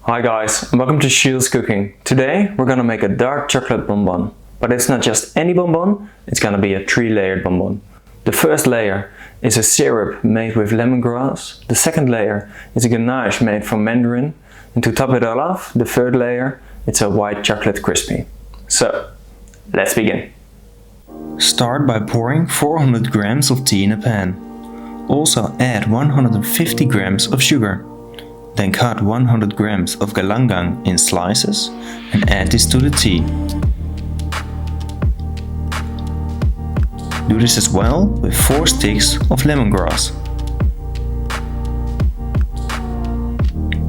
Hi guys, and welcome to Shield's Cooking. Today we're gonna make a dark chocolate bonbon. But it's not just any bonbon, it's gonna be a 3-layered bonbon. The first layer is a syrup made with lemongrass. The second layer is a ganache made from mandarin. And to top it all off, the third layer, it's a white chocolate crispy. So, let's begin. Start by pouring 400 grams of tea in a pan. Also add 150 grams of sugar. Then cut 100 grams of galangal in slices and add this to the tea. Do this as well with 4 sticks of lemongrass.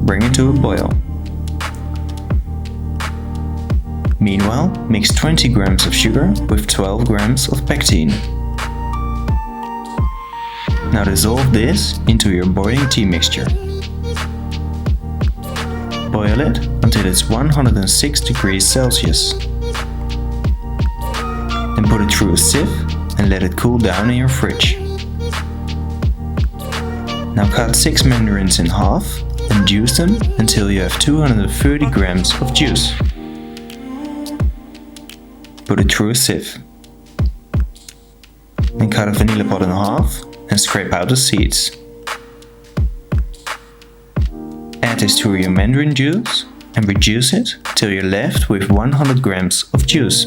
Bring it to a boil. Meanwhile, mix 20 grams of sugar with 12 grams of pectine. Now dissolve this into your boiling tea mixture. Boil it until it's 106 degrees Celsius. Then put it through a sieve and let it cool down in your fridge. Now cut 6 mandarins in half and juice them until you have 230 grams of juice. Put it through a sieve. Then cut a vanilla pod in half and scrape out the seeds. Add this to your mandarin juice and reduce it till you're left with 100 grams of juice.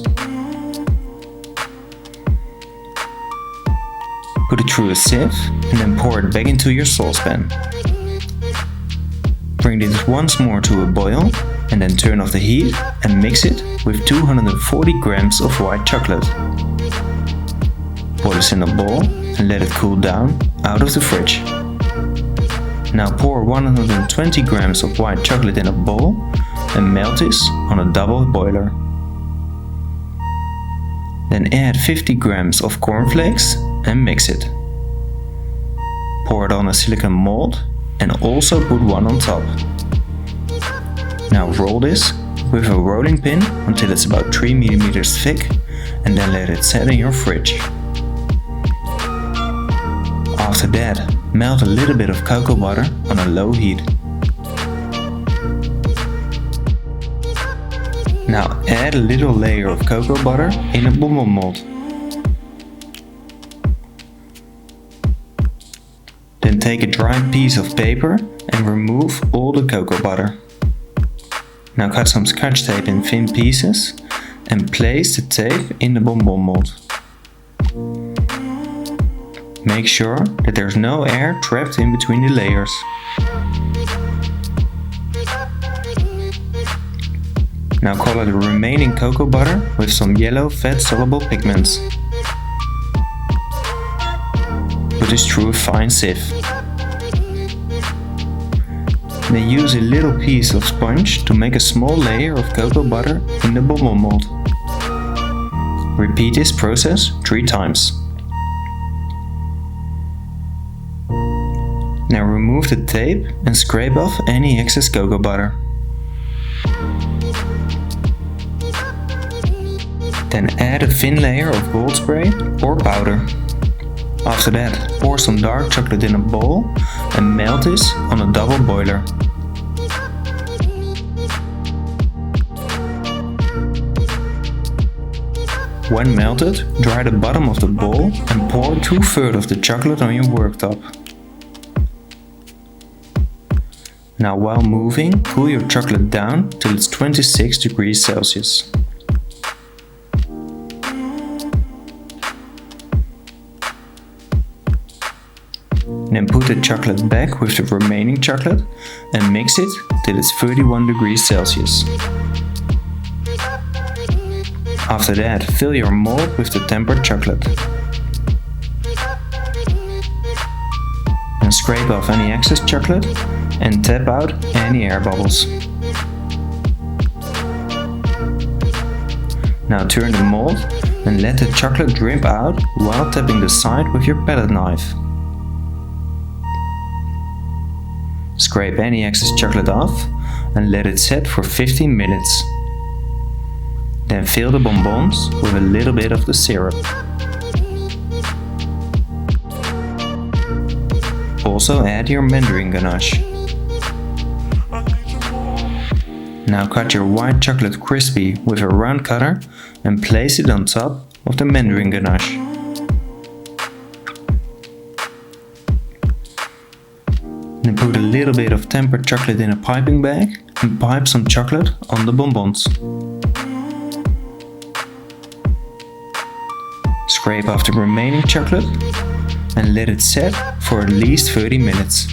Put it through a sieve and then pour it back into your saucepan. Bring this once more to a boil and then turn off the heat and mix it with 240 grams of white chocolate. Pour this in a bowl and let it cool down out of the fridge. Now pour 120 grams of white chocolate in a bowl and melt this on a double boiler. Then add 50 grams of cornflakes and mix it. Pour it on a silicone mold and also put one on top. Now roll this with a rolling pin until it's about 3 mm thick and then let it set in your fridge. After that, melt a little bit of cocoa butter on a low heat. Now add a little layer of cocoa butter in a bonbon mold. Then take a dry piece of paper and remove all the cocoa butter. Now cut some scotch tape in thin pieces and place the tape in the bonbon mold. Make sure that there's no air trapped in between the layers. Now color the remaining cocoa butter with some yellow fat soluble pigments. Put this through a fine sieve. Then use a little piece of sponge to make a small layer of cocoa butter in the bonbon mold. Repeat this process 3 times. Now remove the tape and scrape off any excess cocoa butter. Then add a thin layer of gold spray or powder. After that, pour some dark chocolate in a bowl and melt this on a double boiler. When melted, dry the bottom of the bowl and pour 2/3 of the chocolate on your worktop. Now while moving, cool your chocolate down till it's 26 degrees Celsius. Then put the chocolate back with the remaining chocolate and mix it till it's 31 degrees Celsius. After that, fill your mold with the tempered chocolate. And scrape off any excess chocolate and tap out any air bubbles. Now turn the mold and let the chocolate drip out while tapping the side with your palette knife. Scrape any excess chocolate off and let it set for 15 minutes. Then fill the bonbons with a little bit of the syrup. Also add your mandarin ganache. Now cut your white chocolate crispy with a round cutter and place it on top of the Mandarin ganache. Then put a little bit of tempered chocolate in a piping bag and pipe some chocolate on the bonbons. Scrape off the remaining chocolate and let it set for at least 30 minutes.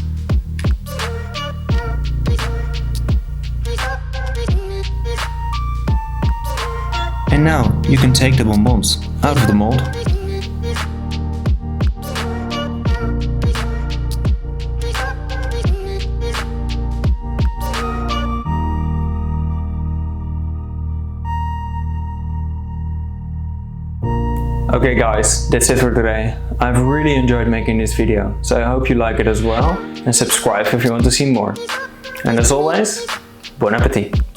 And now you can take the bonbons out of the mold. Okay guys, that's it for today. I've really enjoyed making this video, so I hope you like it as well, and subscribe if you want to see more. And as always, bon appetit!